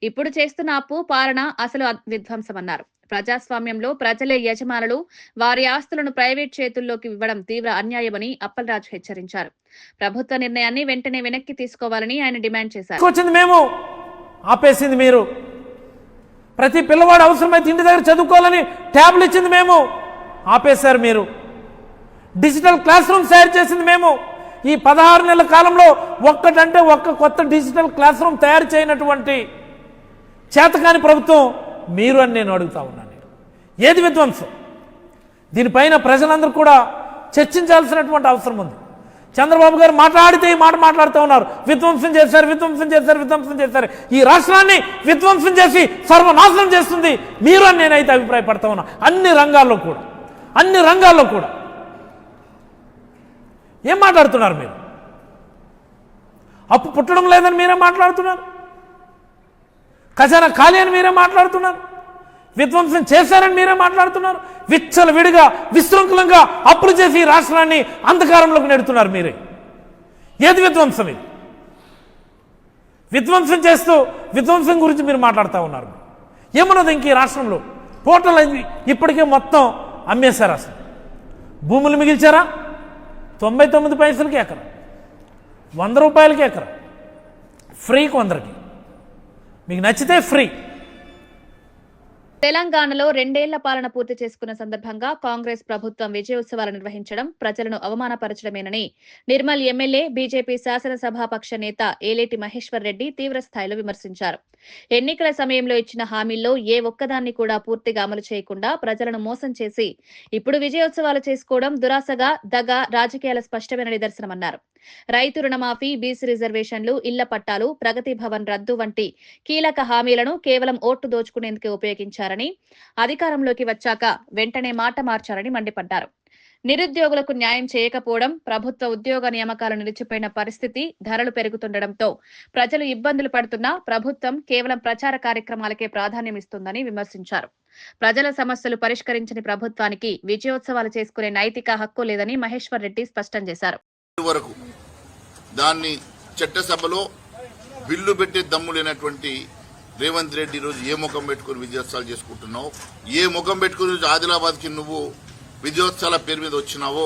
ఇప్పుడు చేస్తున్న అప్పు పాలన అసలు విధ్వంసమన్నారు. ప్రజాస్వామ్యంలో ప్రజలే యజమానులు, వారి ఆస్తులను ప్రైవేట్ చేతుల్లోకి ఇవ్వడం తీవ్ర అన్యాయమని అప్పలరాజు హెచ్చరించారు. ప్రభుత్వ నిర్ణయాన్ని వెంటనే వెనక్కి తీసుకోవాలని ఆయన డిమాండ్ చేశారు. మేము ఆపేసింది మీరు, ప్రతి పిల్లవాడు అవసరమైతే ఇంటి దగ్గర చదువుకోవాలని ట్యాబ్లు ఇచ్చింది మేము, ఆపేశారు మీరు. డిజిటల్ క్లాస్ రూమ్స్ తయారు చేసింది మేము, ఈ 16 నెలల కాలంలో ఒక్కటంటే ఒక్క కొత్త డిజిటల్ క్లాస్ రూమ్ తయారు చేయనటువంటి చేతకాని ప్రభుత్వం మీరు అని నేను అడుగుతా ఉన్నాను. ఏది విధ్వంసం? దీనిపైన ప్రజలందరూ కూడా చర్చించాల్సినటువంటి అవసరం ఉంది. చంద్రబాబు గారు మాట్లాడితే ఈ మాట మాట్లాడుతూ ఉన్నారు, విధ్వంసం చేశారు, విధ్వంసం చేశారు, విధ్వంసం చేశారు. ఈ రాష్ట్రాన్ని విధ్వంసం చేసి సర్వనాశనం చేస్తుంది మీరు అని నేనైతే అభిప్రాయపడతా ఉన్నా. అన్ని రంగాల్లో కూడా ఏం మాట్లాడుతున్నారు మీరు? అప్పు పుట్టడం లేదని మీరే మాట్లాడుతున్నారు, ఖజానా ఖాళీ అని మీరే మాట్లాడుతున్నారు, విధ్వంసం చేశారని మీరే మాట్లాడుతున్నారు, విచ్చలవిడిగా విశృంఖలంగా అప్పులు చేసి ఈ రాష్ట్రాన్ని అంధకారంలోకి నెడుతున్నారు మీరే. ఏది విధ్వంసం? ఇది విధ్వంసం చేస్తూ విధ్వంసం గురించి మీరు మాట్లాడుతూ ఉన్నారు. ఏమన్నది ఇంక ఈ రాష్ట్రంలో? టోటల్ ఇప్పటికే మొత్తం అమ్మేశారు. అసలు భూములు మిగిల్చారా? 99 పైసలకి ఎకరా, 100 రూపాయలకి ఎకరా, ఫ్రీకి 100కి, మీకు నచ్చితే ఫ్రీ. తెలంగాణలో 2 ఏళ్ల పాలన పూర్తి చేసుకున్న సందర్భంగా కాంగ్రెస్ ప్రభుత్వం విజయోత్సవాలు నిర్వహించడం ప్రజలను అవమానపరచడమేనని నిర్మల్ ఎమ్మెల్యే బీజేపీ శాసనసభాపక్ష నేత ఏలేటి మహేశ్వర్ రెడ్డి తీవ్రస్థాయిలో విమర్శించారు. ఎన్నికల సమయంలో ఇచ్చిన హామీల్లో ఏ ఒక్కదాన్ని కూడా పూర్తిగా అమలు చేయకుండా ప్రజలను మోసం చేసి ఇప్పుడు విజయోత్సవాలు చేసుకోవడం దురాశగా, దగ, రాజకీయాల స్పష్టమైన నిదర్శనమన్నారు. రైతు రుణమాఫీ, బీసీ రిజర్వేషన్లు, ఇళ్ల పట్టాలు, ప్రగతి భవన్ రద్దు వంటి కీలక హామీలను కేవలం ఓట్లు దోచుకునేందుకే ఉపయోగించారని, అధికారంలోకి వచ్చాక వెంటనే మాట మార్చారని మండిపడ్డారు. నిరుద్యోగులకు న్యాయం చేయకపోవడం, ప్రభుత్వ ఉద్యోగ నియామకాలు నిలిచిపోయిన పరిస్థితి, ధరలు పెరుగుతుండటంతో ప్రజలు ఇబ్బందులు పడుతున్నా ప్రభుత్వం కేవలం ప్రచార కార్యక్రమాలకే ప్రాధాన్యమిస్తుందని విమర్శించారు. ప్రజల సమస్యలు పరిష్కరించని ప్రభుత్వానికి విజయోత్సవాలు చేసుకునే నైతిక హక్కు లేదని మహేశ్వర్ రెడ్డి స్పష్టం చేశారు. వరకు దాన్ని చట్టసభలో బిల్లు పెట్టే దమ్ము లేనటువంటి రేవంత్ రెడ్డి ఈరోజు ఏ ముఖం పెట్టుకుని విజయోత్సవాలు చేసుకుంటున్నావు, ఏ ముఖం పెట్టుకుని ఆదిలాబాద్కి నువ్వు విజయోత్సవాల పేరు మీద వచ్చినావో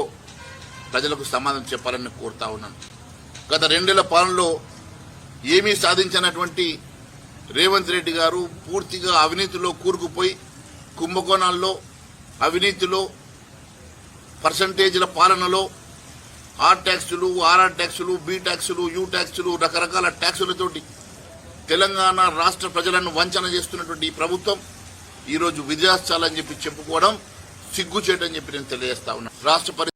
ప్రజలకు సమాధానం చెప్పాలని కోరుతా ఉన్నాను. గత 2 ఏళ్ల పాలనలో ఏమీ సాధించినటువంటి రేవంత్ రెడ్డి గారు పూర్తిగా అవినీతిలో కూరుకుపోయి కుంభకోణాల్లో, అవినీతిలో, పర్సంటేజీల పాలనలో, ఆర్ ట్యాక్సులు, ఆర్ఆర్ ట్యాక్సులు, బి ట్యాక్సులు, యూ ట్యాక్సులు, రకరకాల ట్యాక్సులతోటి తెలంగాణ రాష్ట్ర ప్రజలను వంచన చేస్తున్నటువంటి ఈ ప్రభుత్వం ఈరోజు విజయోత్సవాలని చెప్పి చెప్పుకోవడం సిగ్గుచేటని చెప్పి నేను తెలియజేస్తా ఉన్నా.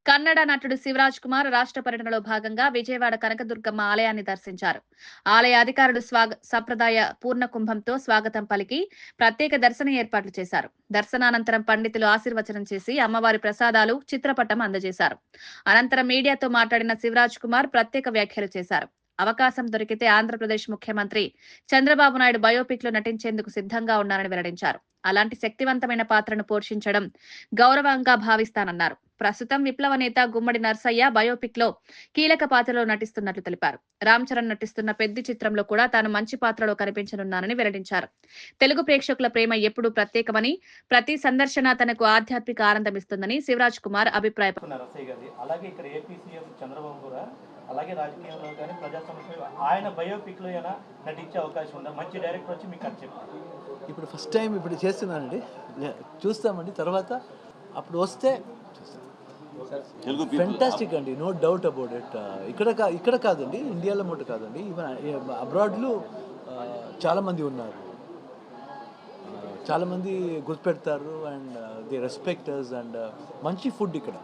కన్నడ నటుడు శివరాజ్ కుమార్ రాష్ట్ర పర్యటనలో భాగంగా విజయవాడ కనకదుర్గమ్మ ఆలయాన్ని దర్శించారు. ఆలయ అధికారులు సంప్రదాయ పూర్ణ కుంభంతో స్వాగతం పలికి ప్రత్యేక దర్శన ఏర్పాట్లు చేశారు. దర్శనానంతరం పండితులు ఆశీర్వచనం చేసి అమ్మవారి ప్రసాదాలు, చిత్రపటం అందజేశారు. అనంతరం మీడియాతో మాట్లాడిన శివరాజ్ కుమార్ ప్రత్యేక వ్యాఖ్యలు చేశారు. అవకాశం దొరికితే ఆంధ్రప్రదేశ్ ముఖ్యమంత్రి చంద్రబాబు నాయుడు బయోపిక్ లో నటించేందుకు సిద్ధంగా ఉన్నారని వెల్లడించారు. అలాంటి శక్తివంతమైన పాత్రను పోషించడం గౌరవంగా భావిస్తానన్నారు. ప్రస్తుతం విప్లవ నేత గుమ్మడి నర్సయ్య బయోపిక్ లో కీలక పాత్రలో నటిస్తున్నట్లు తెలిపారు. రామ్ చరణ్ నటిస్తున్న పెద్ది చిత్రంలో కూడా తాను మంచి పాత్రలో కనిపించనున్నానని వెల్లడించారు. తెలుగు ప్రేక్షకుల ప్రేమ ఎప్పుడూ ప్రత్యేకమని, ప్రతి సందర్శన తనకు ఆధ్యాత్మిక ఆనందం ఇస్తుందని శివరాజ్ కుమార్ అభిప్రాయపడ్డారు. అలాగే రాజకీయంలో కానీ ప్రజా సమస్యలు ఆయన బయోపిక్ లో అయినా నటించే అవకాశం ఉందా? మంచి డైరెక్టర్ వచ్చి మీకు అది చెప్పారు. ఇప్పుడు ఫస్ట్ టైం ఇప్పుడు చేస్తున్నానండి, చూస్తామండి. తర్వాత అప్పుడు వస్తే ఫెంటాస్టిక్ అండి, నో డౌట్ అబౌట్ ఇట్. ఇక్కడ కాదండి, ఇండియాలో మటు కాదండి, ఈవెన్ అబ్రాడ్లో చాలామంది ఉన్నారు, చాలామంది గుర్తుపెడతారు అండ్ ది రెస్పెక్టర్స్ అండ్ మంచి ఫుడ్ ఇక్కడ,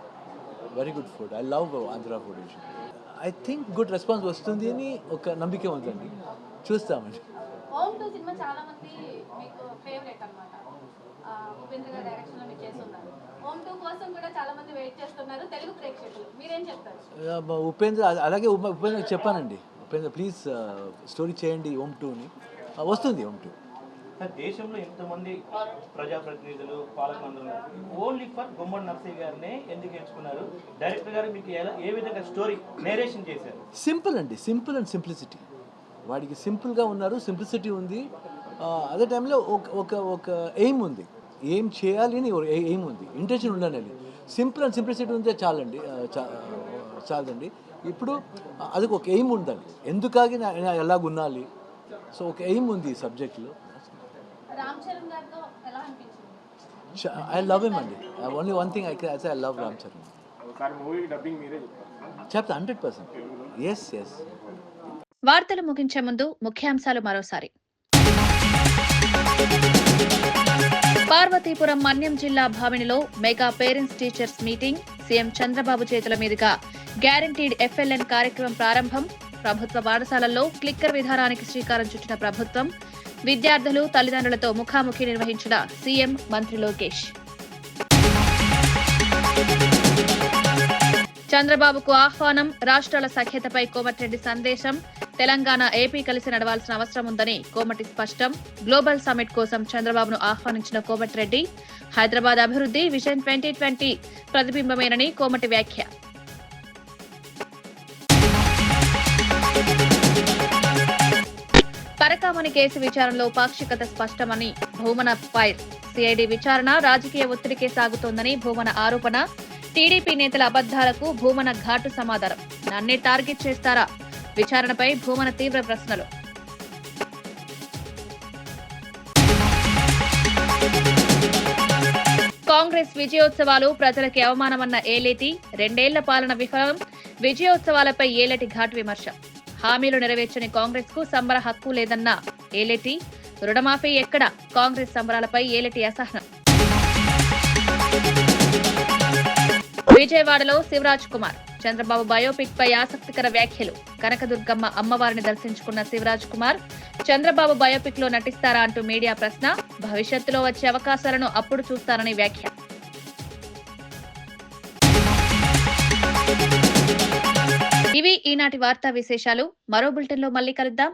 very good food. I love Andhra food. I think good response వస్తుంది అని ఒక నమ్మకం ఉందండి, చూస్తామండి. ఉపేంద్ర అలాగే ఉపేంద్ర చెప్పానండి, ఉపేంద్ర ప్లీజ్ స్టోరీ చేయండి ఓమ్ 2ని, వస్తుంది ఓమ్ 2. దేశంలో ఎంతమంది ప్రజాప్రతినిధులు, పాలకులందరూ ఓన్లీ ఫర్ గుమ్మడి నర్సయ్య గారినే ఎందుకు ఎంచుకున్నారు? డైరెక్టర్ గారు మీకు ఏ విధంగా స్టోరీ నేరేషన్ చేశారు? సింపుల్ అండి, సింపుల్ అండ్ సింప్లిసిటీ. వాడికి సింపుల్గా ఉన్నారు, సింప్లిసిటీ ఉంది. అదే టైంలో ఒక ఎయిమ్ ఉంది, ఏం చేయాలి అని ఎయిమ్ ఉంది, ఇంటెన్షన్ ఉండాలి. సింపుల్ అండ్ సింప్లిసిటీ ఉంటే చాలండి, చాలండి. ఇప్పుడు అది ఒక ఎయిమ్ ఉండాలి, ఎందుకాగి ఎలాగ ఉండాలి. సో ఒక ఎయిమ్ ఉంది ఈ సబ్జెక్ట్లో. I love him, Andy. Only one thing I can say, I love Ram Charan. చెప్తా 100%. ఎస్ ఎస్. వార్తలు ముగించే ముందు ముఖ్యాంశాలు మరోసారి. పార్వతీపురం మన్యం జిల్లా భావినిలో mega parents teachers meeting. CM Chandrababu చేతుల మీదుగా గ్యారంటీడ్ FLN కార్యక్రమం ప్రారంభం. ప్రభుత్వ పాఠశాలల్లో క్లిక్కర్ విధానానికి శ్రీకారం చుట్టిన ప్రభుత్వం. విద్యార్థులు తల్లిదండ్రులతో ముఖాముఖి నిర్వహించిన సీఎం, మంత్రి లోకేష్. చంద్రబాబుకు ఆహ్వానం. రాష్ట్రాల సఖ్యతపై కోమటిరెడ్డి సందేశం. తెలంగాణ, ఏపీ కలిసి నడవాల్సిన అవసరం ఉందని కోమటి స్పష్టం. గ్లోబల్ సమ్మిట్ కోసం చంద్రబాబును ఆహ్వానించిన కోమటిరెడ్డి. హైదరాబాద్ అభివృద్ధి విజన్ 2020 ప్రతిబింబమేనని కోమటి వ్యాఖ్య. పరకామణి కేసు విచారణలో పాక్షికత స్పష్టమని భూమన ఫైర్. సిఐడి విచారణ రాజకీయ ఒత్తిడికే సాగుతోందని భూమన ఆరోపణ. టీడీపీ నేతల అబద్దాలకు భూమన ఘాటు సమాధానం. నన్నే టార్గెట్ చేస్తారా? విచారణపై భూమన తీవ్ర ప్రశ్నలు. కాంగ్రెస్ విజయోత్సవాలు ప్రజలకి అవమానమన్న ఏలేటి. 2 ఏళ్ల పాలన విఫలం. విజయోత్సవాలపై ఏలేటి ఘాటు విమర్శ. హామీలు నెరవేర్చని కాంగ్రెస్ కు సంబర హక్కు లేదన్న ఏలేటి. రుణమాఫీ ఎక్కడ? కాంగ్రెస్ సంబరాలపై ఏలేటి అసహనం. విజయవాడలో శివరాజ్ కుమార్. చంద్రబాబు బయోపిక్ పై ఆసక్తికర వ్యాఖ్యలు. కనకదుర్గమ్మ అమ్మవారిని దర్శించుకున్న శివరాజ్ కుమార్ చంద్రబాబు బయోపిక్ లో నటిస్తారా అంటూ మీడియా ప్రశ్న. భవిష్యత్తులో వచ్చే అవకాశాలను అప్పుడు చూస్తారని వ్యాఖ్య. ఇవి ఈనాటి వార్తా విశేషాలు. మరో బులెటిన్లో మళ్ళీ కలుద్దాం.